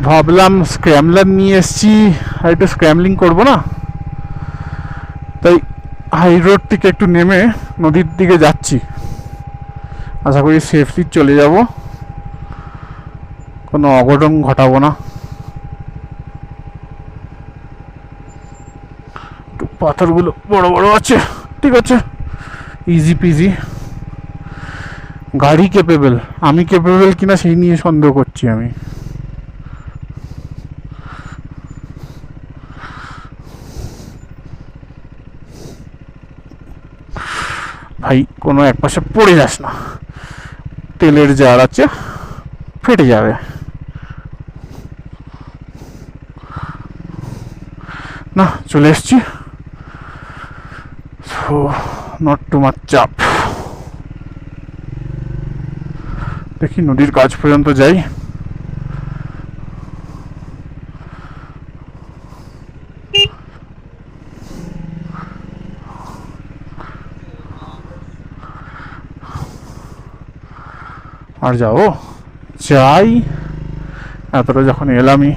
ভাবলাম স্ক্র্যামলার নিয়ে এসছি, আর একটু স্ক্র্যামলিং করবো না, তাই হাই রোড থেকে একটু নেমে নদীর দিকে যাচ্ছি। আশা করি সেফলি চলে যাব, কোনো অঘটন ঘটাবো না। পাথরগুলো বড় বড় আছে, ঠিক আছে, ইজি পিজি। গাড়ি ক্যাপেবল, আমি ক্যাপেবল কিনা সেই নিয়ে সন্দেহ করছি আমি। ভাই কোনো এক পাশে পড়ে যাস না, তেলের জার আছে, ফেটে যাবে। না, চলে এসছি, নট টু মাচ চাপ। দেখি নদীর কাছ পর্যন্ত যাই। আর যাবো, যাই, এতটা যখন এলামই।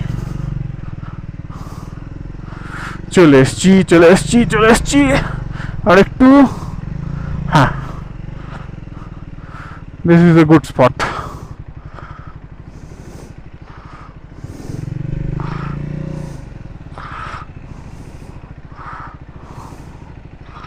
চলে এসছি চলে এসছি চলে এসছি, আর একটু, হ্যাঁ, this is a good spot.